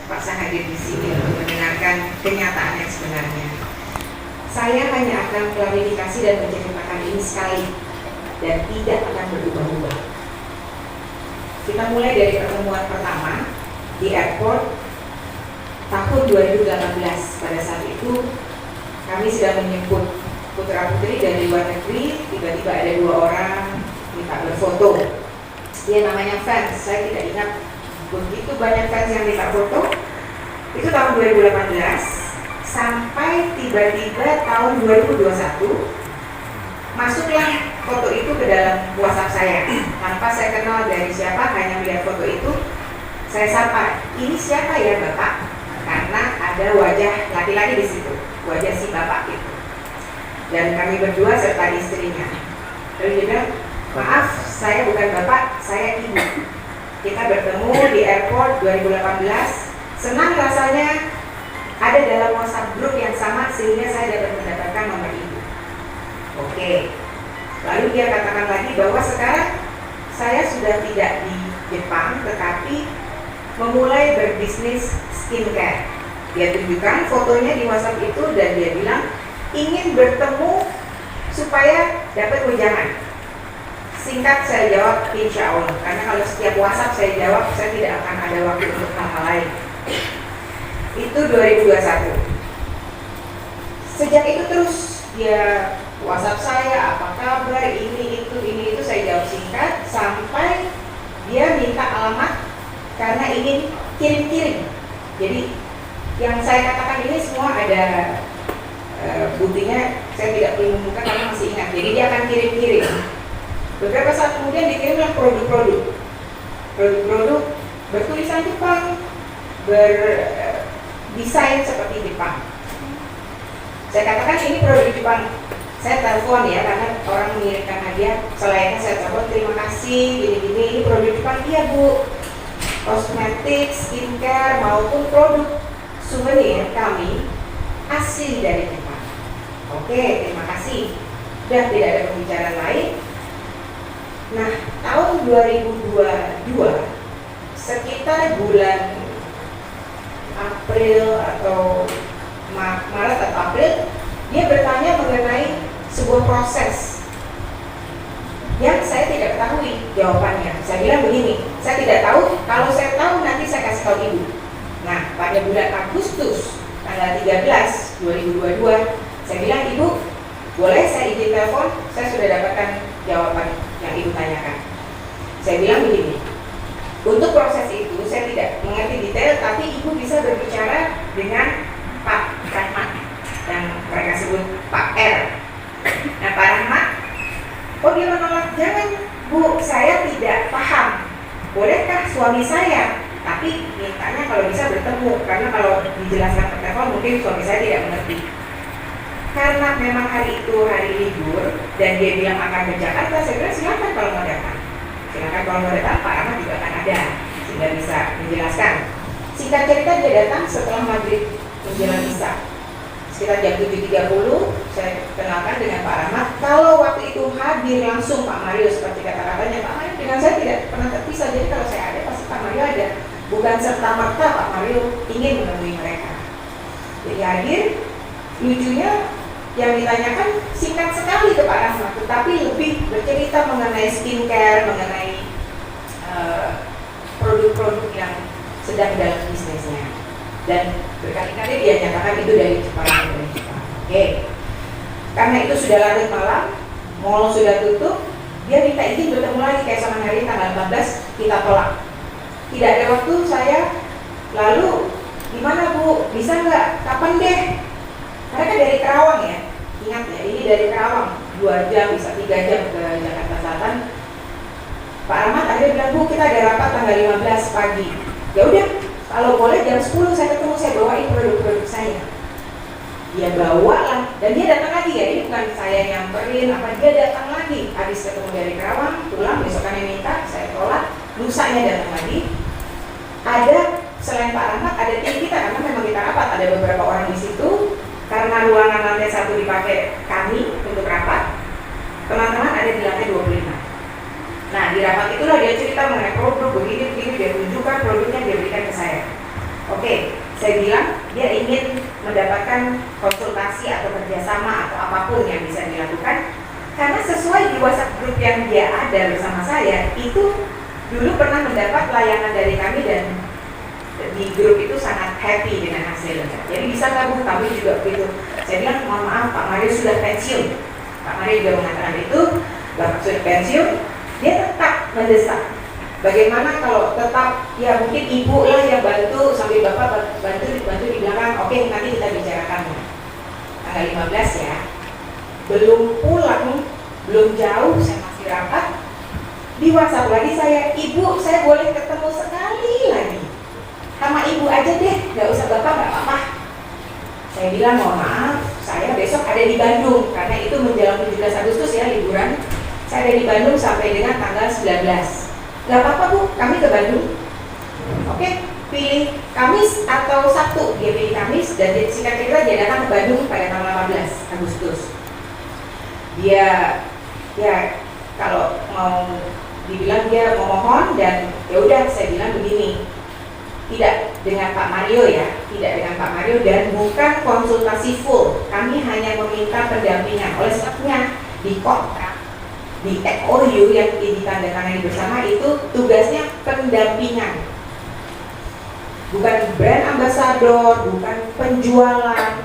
terpaksa hadir di sini untuk mendengarkan kenyataan yang sebenarnya. Saya hanya akan klarifikasi dan menceritakan ini sekali dan tidak akan berubah-ubah. Kita mulai dari pertemuan pertama di airport tahun 2018. Pada saat itu kami sedang menjemput putra-putri dari luar negeri. Tiba-tiba ada 2 orang minta berfoto. Dia namanya fans, saya tidak ingat begitu banyak fans yang minta foto. Itu tahun 2018 sampai tiba-tiba tahun 2021 masuklah foto itu ke dalam WhatsApp saya. Tanpa saya kenal dari siapa, hanya melihat foto itu, saya sapa, ini siapa ya Bapak? Karena ada wajah laki-laki di situ, wajah si Bapak itu. Dan kami berdua serta istrinya. Lalu dia bilang, maaf, saya bukan Bapak, saya Ibu. Kita bertemu di airport 2018. Senang rasanya ada dalam WhatsApp grup yang sama sehingga saya dapat mendapatkan nomor Ibu. Oke. Lalu dia katakan lagi bahwa sekarang saya sudah tidak di Jepang tetapi memulai berbisnis skincare. Dia tunjukkan fotonya di WhatsApp itu dan dia bilang ingin bertemu supaya dapat wejangan. Singkat saya jawab insya Allah, karena kalau setiap WhatsApp saya jawab saya tidak akan ada waktu untuk hal-hal lain. Itu 2021. Sejak itu terus dia WhatsApp saya, apa kabar, ini itu saya jawab singkat sampai dia minta alamat karena ingin kirim-kirim. Jadi yang saya katakan ini semua ada buktinya, saya tidak perlu membuka karena masih ingat. Jadi dia akan kirim-kirim. Beberapa saat kemudian dikirimlah produk-produk bertulisan Jepang, berdesain seperti Jepang. Saya katakan ini produk Jepang. Saya telepon ya, karena orang mengirimkan hadiah. Selayaknya saya telepon, terima kasih, gini-gini, ini produk Jepang. Iya Bu, kosmetik, skincare maupun produk souvenir kami asli dari Jepang. Oke, terima kasih. Sudah tidak ada pembicaraan lain. Nah, tahun 2022 sekitar bulan April atau Maret atau April, dia bertanya mengenai sebuah proses yang saya tidak ketahui jawabannya. Saya bilang begini, saya tidak tahu, kalau saya tahu nanti saya kasih tahu Ibu. Nah, pada bulan Agustus tanggal 13 2022, saya bilang Ibu, boleh saya izin telepon? Saya sudah dapatkan jawaban yang Ibu tanyakan. Saya bilang begini, untuk proses itu saya tidak mengerti detail, tapi Ibu bisa berbicara dengan Pak Rahmat yang mereka sebut Pak R. Nah, Pak Rahmat, oh dia menolak, jangan Bu, saya tidak paham. Bolehkah suami saya? Tapi mintanya kalau bisa bertemu, karena kalau dijelaskan per telepon mungkin suami saya tidak mengerti. Karena memang hari itu hari libur dan dia bilang akan ke Jakarta, saya bilang silakan kalau mau datang. Silakan kalau mau datang, Pak Rahmat juga akan ada sehingga bisa menjelaskan. Singkat cerita dia datang setelah maghrib menjelang isya. Sekitar jam 7.30 saya kenalkan dengan Pak Rahmat. Kalau waktu itu hadir langsung Pak Mario seperti kata-katanya, Pak Mario dengan saya tidak pernah terpisah. Jadi kalau saya ada pasti Pak Mario ada. Bukan serta-merta Pak Mario ingin menemui mereka. Jadi hadir, lucunya yang ditanyakan singkat sekali ke Pak Rahmat, tetapi lebih bercerita mengenai skincare, mengenai produk-produk yang sedang dalam bisnisnya. Dan berkali-kali dia nyatakan itu dari Jepang, Oke. Karena itu sudah larut malam, mall sudah tutup, dia minta izin bertemu lagi kayak sama hari tanggal 14, kita tolak. Tidak ada waktu saya, lalu gimana Bu, bisa nggak? Kapan deh? Mereka dari Karawang ya, ingat ya, ini dari Karawang 2 jam, bisa 3 jam ke Jakarta Selatan. Pak Ahmad akhirnya bilang, Bu kita ada rapat tanggal 15 pagi. Ya udah, kalau boleh jam 10 saya ketemu, saya bawain produk-produk saya. Dia bawa lah, dan dia datang lagi ya, ini bukan saya nyamperin, apa dia datang lagi. Habis ketemu dari Karawang, pulang, besokannya minta, saya tolak, lusanya datang lagi. Ada, selain Pak Ahmad, ada tim kita, karena memang kita rapat, ada beberapa orang di situ. Karena ruangan lantai 1 dipakai kami untuk rapat, teman-teman ada di lantai 25. Nah di rapat itulah dia cerita mengenai produk begini, dia tunjukkan produknya, dia berikan ke saya. Oke, saya bilang dia ingin mendapatkan konsultasi atau kerjasama atau apapun yang bisa dilakukan, karena sesuai di WhatsApp grup yang dia ada bersama saya, itu dulu pernah mendapat layanan dari kami dan di grup itu sangat happy dengan hasilnya. Jadi bisa gabung, kami juga begitu. Saya bilang, mohon maaf Pak Mario sudah pensiun. Pak Mario juga mengatakan itu, Bapak sudah pensiun, dia tetap mendesak. Bagaimana kalau tetap, ya mungkin ibu lah yang bantu, sambil Bapak bantu di belakang, oke nanti kita bicarakan. Tanggal 15 ya, belum pulang, belum jauh, saya masih rapat, di WhatsApp lagi saya, ibu saya boleh ketemu sekali lagi, sama ibu aja deh, gak usah Bapak, gak apa-apa. Saya bilang, mohon maaf, saya besok ada di Bandung, karena itu menjelang 17 Agustus ya, liburan. Saya ada di Bandung sampai dengan tanggal 19. Gak apa-apa Bu, kami ke Bandung. Oke, pilih Kamis atau Sabtu. Dia pilih Kamis dan singkat cerita dia datang ke Bandung pada tanggal 18 Agustus. Dia, ya kalau mau dibilang dia memohon dan ya udah saya bilang begini, tidak dengan Pak Mario ya, tidak dengan Pak Mario dan bukan konsultasi full. Kami hanya meminta pendampingan. Oleh sebabnya di kontrak, di MOU yang ditandatangani bersama itu tugasnya pendampingan, bukan brand ambassador, bukan penjualan,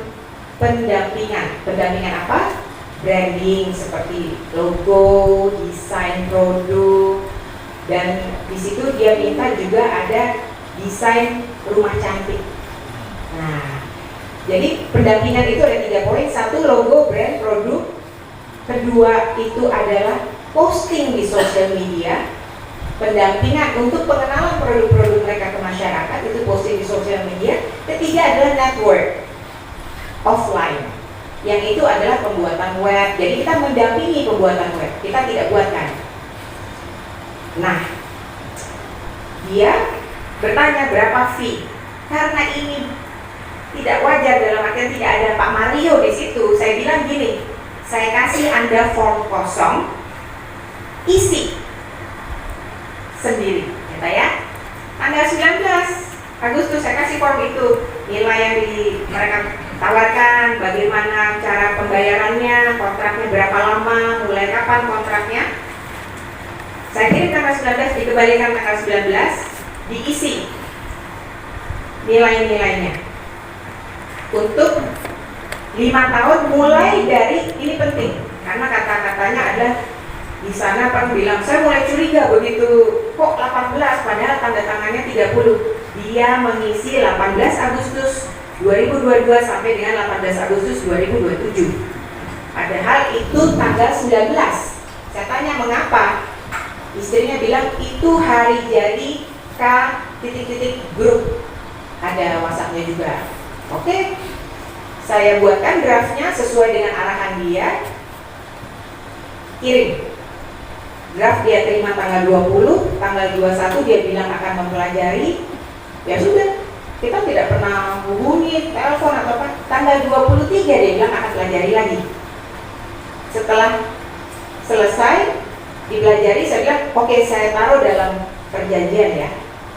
pendampingan. Pendampingan apa? Branding seperti logo, desain produk, dan di situ dia minta juga ada desain rumah cantik. Nah, jadi pendampingan itu ada 3 poin. 1, logo, brand, produk. Kedua itu adalah posting di sosial media, pendampingan untuk pengenalan produk-produk mereka ke masyarakat, itu posting di sosial media. Ketiga adalah network offline, yang itu adalah pembuatan web. Jadi kita mendampingi pembuatan web, kita tidak buatkan. Nah, dia bertanya berapa fee, karena ini tidak wajar dalam artian tidak ada Pak Mario di situ. Saya bilang gini, saya kasih Anda form kosong, isi sendiri, kita ya. Tanggal 19 Agustus saya kasih form itu, nilai yang mereka tawarkan, bagaimana cara pembayarannya, kontraknya berapa lama, mulai kapan kontraknya. Saya kirim tanggal 19, dikembalikan tanggal 19, diisi nilai-nilainya untuk 5 tahun mulai dari, ini penting karena kata-katanya ada di sana Pak bilang, saya mulai curiga begitu kok 18 padahal tanda tangannya 30. Dia mengisi 18 Agustus 2022 sampai dengan 18 Agustus 2027. Padahal itu tanggal 19. Saya tanya mengapa? Istrinya bilang itu hari jadi K grup. Ada WhatsApp-nya juga. Oke. Saya buatkan draftnya sesuai dengan arahan dia, kirim. Draft dia terima tanggal 20, tanggal 21 dia bilang akan mempelajari. Ya sudah, kita tidak pernah hubungi, telepon atau apa. Tanggal 23 dia bilang akan pelajari lagi. Setelah selesai dipelajari, saya bilang oke, saya taruh dalam perjanjian ya.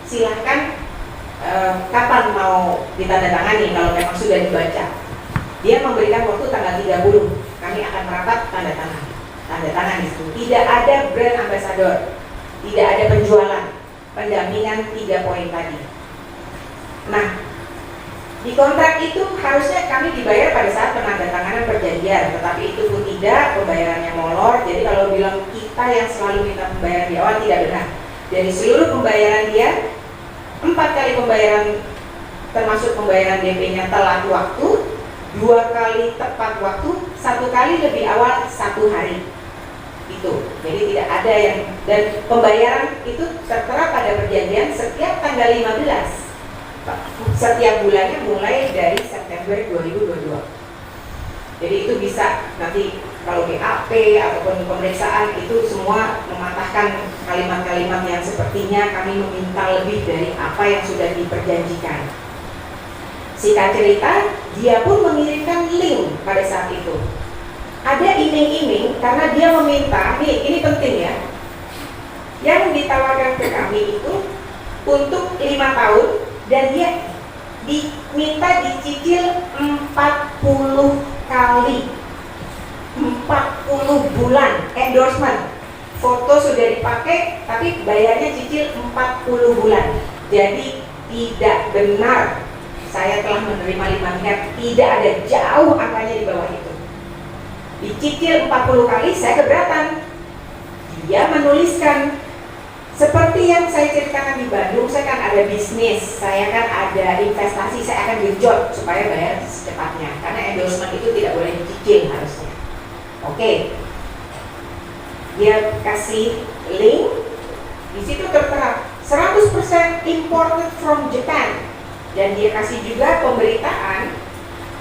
Silahkan kapan mau ditandatangani kalau memang sudah dibaca. Dia memberikan waktu tanggal 30, kami akan merapat tanda tangan itu. Tidak ada brand ambassador, tidak ada penjualan, pendampingan 3 poin tadi. Nah, di kontrak itu harusnya kami dibayar pada saat penandatanganan perjanjian, tetapi itu pun tidak, pembayarannya molor. Jadi kalau bilang kita yang selalu minta pembayaran di awal, tidak benar. Dari seluruh pembayaran dia, 4 kali pembayaran termasuk pembayaran DP-nya telat waktu, 2 kali tepat waktu, 1 kali lebih awal 1 hari. Itu, jadi tidak ada yang, dan pembayaran itu tertera pada perjanjian setiap tanggal 15 setiap bulannya mulai dari September 2022. Jadi itu bisa nanti kalau BAP ataupun pemeriksaan itu semua mematahkan kalimat-kalimat yang sepertinya kami meminta lebih dari apa yang sudah diperjanjikan. Singkat cerita, dia pun mengirimkan link pada saat itu. Ada iming-iming karena dia meminta, nih ini penting ya, yang ditawarkan ke kami itu untuk 5 tahun dan dia diminta dicicil 40 kali, 40 bulan endorsement. Foto sudah dipakai, tapi bayarnya cicil 40 bulan. Jadi tidak benar saya telah menerima 5 miliar, tidak ada, jauh angkanya di bawah itu. Dicicil 40 kali, saya keberatan. Dia menuliskan, seperti yang saya ceritakan di Bandung, saya kan ada bisnis, saya kan ada investasi, saya akan genjot supaya bayar secepatnya. Karena endorsement itu tidak boleh dicicil harusnya. Oke. Dia kasih link, di situ tertera 100% imported from Japan. Dan dia kasih juga pemberitaan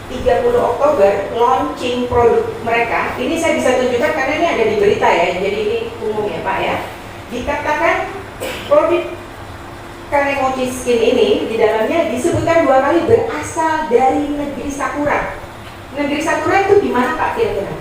30 Oktober launching produk mereka. Ini saya bisa tunjukkan karena ini ada di berita ya, jadi ini umum ya Pak ya. Dikatakan produk Kanemochi Skin ini di dalamnya disebutkan 2 kali berasal dari negeri Sakura. Negeri Sakura itu di mana Pak kira-kira?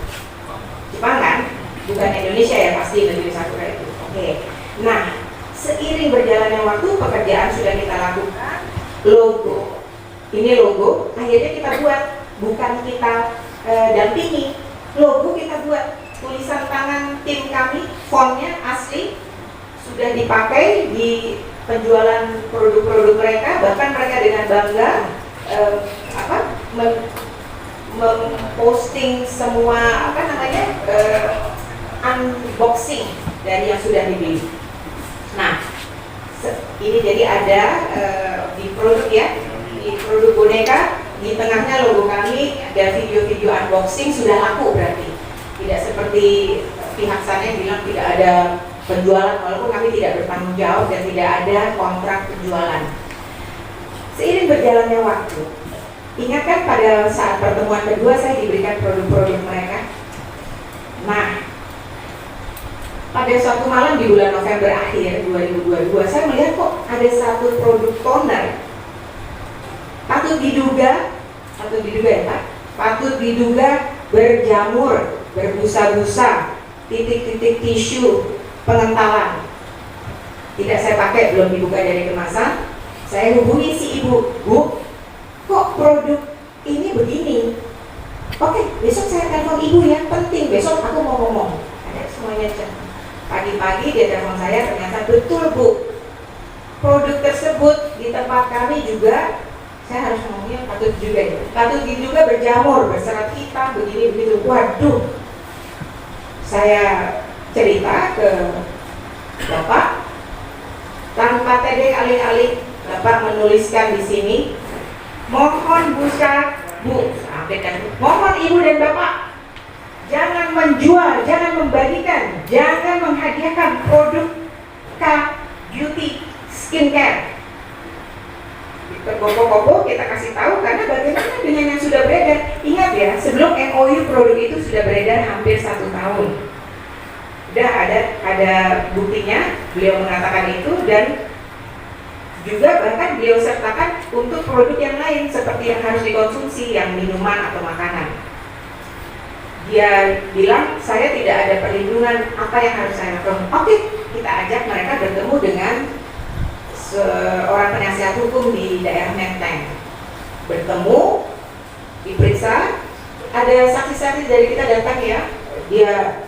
Jepang kan? Bukan Indonesia ya, pasti negeri Sakura itu. Oke. Nah, seiring berjalannya waktu, pekerjaan sudah kita lakukan. Logo, ini logo, akhirnya kita buat, bukan kita dampingi. Logo kita buat, tulisan tangan tim kami, fontnya asli, sudah dipakai di penjualan produk-produk mereka. Bahkan mereka dengan bangga memposting semua unboxing dari yang sudah dibeli. Nah, ini jadi ada di produk ya, di produk boneka, di tengahnya logo kami, ada video-video unboxing, sudah laku berarti. Tidak seperti pihak sana yang bilang tidak ada penjualan, walaupun kami tidak bertanggung jawab dan tidak ada kontrak penjualan. Seiring berjalannya waktu, ingatkan pada saat pertemuan kedua saya diberikan produk-produk mereka. Nah, pada suatu malam di bulan November akhir 2022, saya melihat kok ada satu produk toner. Patut diduga ya Pak, patut diduga berjamur, berbusa-busa, titik-titik tisu, pengentalan. Tidak saya pakai, belum dibuka dari kemasan. Saya hubungi si ibu, Bu, kok produk ini begini? Oke, besok saya telepon ibu ya, penting, besok aku mau ngomong. Ada semuanya cek. Pagi-pagi dia telepon saya, ternyata betul Bu, produk tersebut di tempat kami juga, saya harus ngomongnya patut juga ya, patut juga berjamur, berserat hitam, begini begitu. Waduh, saya cerita ke Bapak, tanpa tedeng alih-alih Bapak menuliskan di sini, mohon Bu, mohon Ibu dan Bapak, jangan menjual, jangan membagikan, jangan menghadiahkan produk K Beauty Skincare. Kopo-kopo kita kasih tahu, karena bagaimana dengan yang sudah beredar. Ingat ya, sebelum MOU produk itu sudah beredar hampir 1 tahun. Sudah ada buktinya, beliau mengatakan itu, dan juga bahkan beliau sertakan untuk produk yang lain seperti yang harus dikonsumsi, yang minuman atau makanan. Dia bilang, saya tidak ada perlindungan, apa yang harus saya lakukan? Oke, kita ajak mereka bertemu dengan seorang penasihat hukum di daerah Menteng. Bertemu, diperiksa, ada saksi-saksi dari kita datang ya. Dia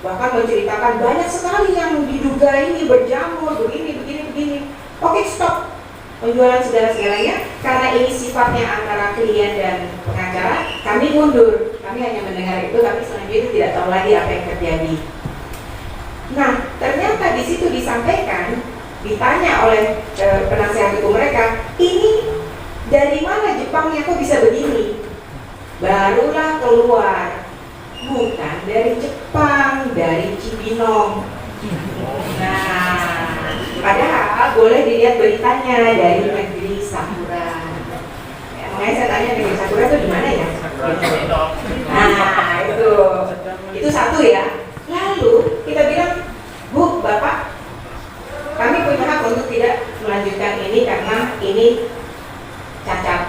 bahkan menceritakan banyak sekali yang diduga ini berjamur, begini. Oke, stop penjualan segala-segalanya, karena ini sifatnya antara klien dan pengacara. Kami mundur, kami hanya mendengar itu, tapi selanjutnya tidak tahu lagi apa yang terjadi. Nah, ternyata di situ disampaikan, ditanya oleh penasihat hukum mereka, ini dari mana Jepangnya kok bisa begini? Barulah keluar, bukan dari Jepang, dari Cibinong. Nah, padahal boleh dilihat beritanya dari negeri Sakura. Ya, makanya saya tanya negeri Sakura itu di mana ya? Nah, itu satu ya. Lalu kita bilang, Bu, Bapak, kami punya hak untuk tidak melanjutkan ini karena ini cacat.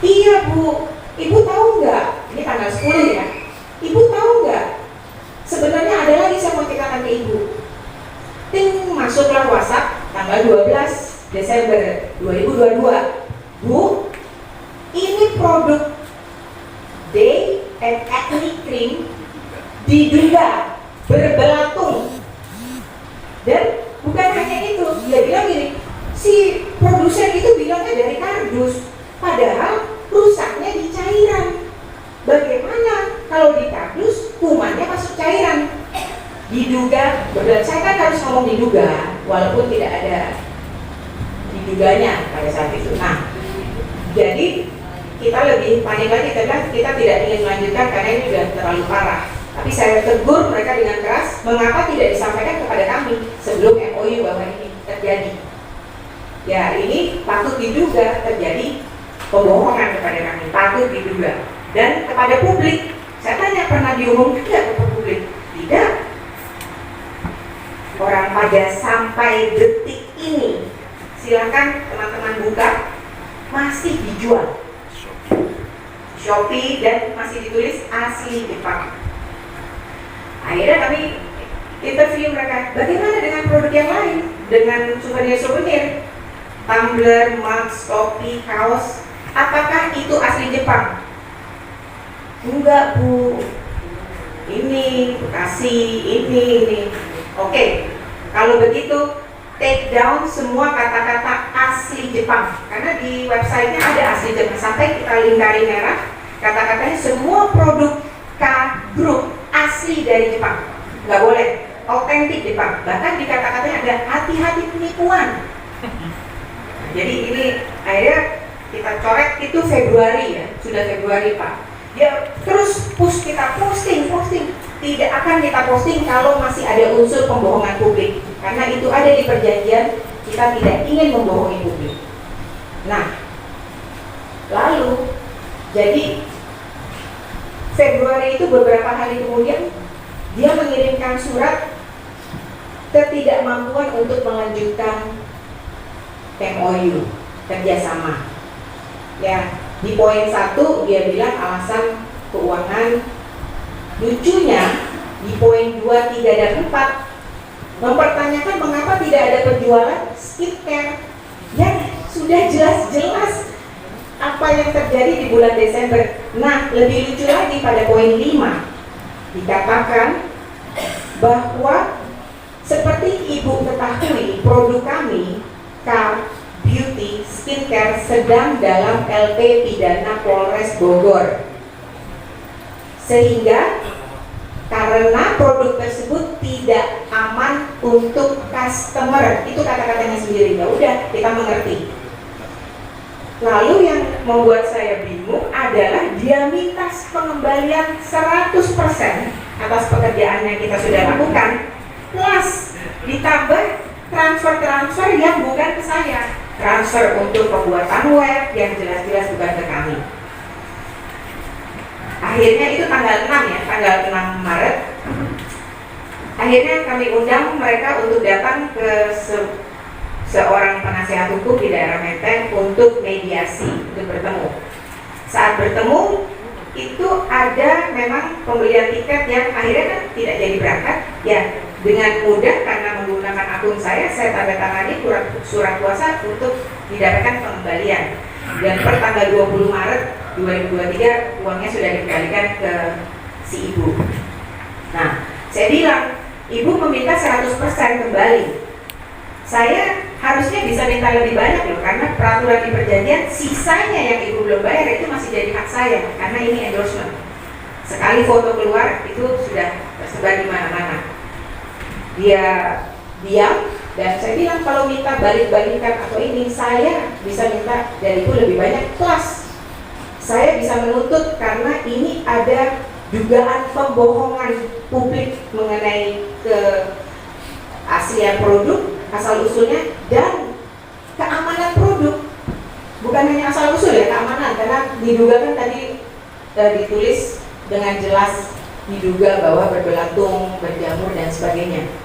Iya Bu, Ibu tahu nggak? Ini tanggal 10 ya. Ibu tahu nggak? Sebenarnya ada lagi saya mau ceritakan ke Ibu. Ting, masuklah WhatsApp tanggal 12 Desember 2022. Bu, produk day and acne cream diduga berbelatung. Dan bukan hanya itu, dia bilang gini, si produsen itu bilangnya dari kardus, padahal rusaknya di cairan. Bagaimana kalau di kardus kumannya masuk cairan? Diduga berbelatung. Saya kan harus ngomong diduga, walaupun tidak ada diduganya pada saat itu. Nah, jadi kita lebih panik lagi karena kita tidak ingin melanjutkan karena ini sudah terlalu parah. Tapi saya tegur mereka dengan keras, mengapa tidak disampaikan kepada kami sebelum MOU bahwa ini terjadi. Ya, ini patut diduga terjadi pembohongan kepada kami, patut diduga. Dan kepada publik, saya tanya, pernah diumumkan tidak kepada publik? Tidak. Orang pada sampai detik ini, silakan teman-teman buka, masih dijual Shopee dan masih ditulis asli Jepang. Akhirnya kami interview mereka, bagaimana dengan produk yang lain? Dengan souvenir-souvenir, tumbler, mug, topi, kaos, apakah itu asli Jepang? Enggak, Bu. Ini Bekasi, ini. Oke, kalau begitu take down semua kata-kata asli Jepang, karena di websitenya ada asli Jepang. Sampai kita lingkari merah, kata-katanya semua produk K Group asli dari Jepang, nggak boleh, autentik Jepang. Bahkan di kata-katanya ada hati-hati penipuan. Jadi ini akhirnya kita coret, itu Februari ya, sudah Februari Pak. Ya terus kita posting. Tidak akan kita posting kalau masih ada unsur pembohongan publik, karena itu ada di perjanjian, kita tidak ingin membohongi publik. Nah, lalu jadi Februari itu beberapa hari kemudian dia mengirimkan surat ketidakmampuan untuk melanjutkan MOU kerjasama. Ya, di poin 1 dia bilang alasan keuangan. Lucunya di poin 2, 3, dan 4 mempertanyakan mengapa tidak ada penjualan skincare yang sudah jelas-jelas apa yang terjadi di bulan Desember. Nah, lebih lucu lagi pada poin 5 dikatakan bahwa seperti Ibu ketahui, produk kami K Beauty Skincare sedang dalam LP pidana Polres Bogor, sehingga karena produk tersebut tidak aman untuk customer. Itu kata-katanya sendiri. Ya udah, kita mengerti. Lalu yang membuat saya bingung adalah dia minta pengembalian 100% atas pekerjaan yang kita sudah lakukan, plus ditambah transfer yang bukan ke saya, transfer untuk pembuatan web yang jelas-jelas bukan ke kami. Akhirnya itu tanggal 6 ya, tanggal 6 Maret. Akhirnya kami undang mereka untuk datang ke seorang penasihat hukum di daerah Menteng untuk mediasi, untuk bertemu. Saat bertemu itu ada memang pembelian tiket yang akhirnya kan tidak jadi berangkat. Ya, dengan mudah karena menggunakan akun saya tanda tangani surat kuasa untuk didapatkan pengembalian. Dan per tanggal 20 Maret 2023 uangnya sudah dikembalikan ke si ibu. Nah, saya bilang, ibu meminta 100% kembali. Saya harusnya bisa minta lebih banyak loh, karena peraturan di perjanjian sisanya yang ibu belum bayar itu masih jadi hak saya, karena ini endorsement. Sekali foto keluar itu sudah tersebar di mana-mana. Dia diam. Dan saya bilang kalau minta balik-balikan atau ini, saya bisa minta dari ibu lebih banyak, plus saya bisa menuntut karena ini ada dugaan pembohongan publik mengenai keaslian produk, asal usulnya, dan keamanan produk. Bukan hanya asal usul ya, keamanan, karena diduga kan tadi ditulis dengan jelas diduga bahwa berbelatung, berjamur dan sebagainya.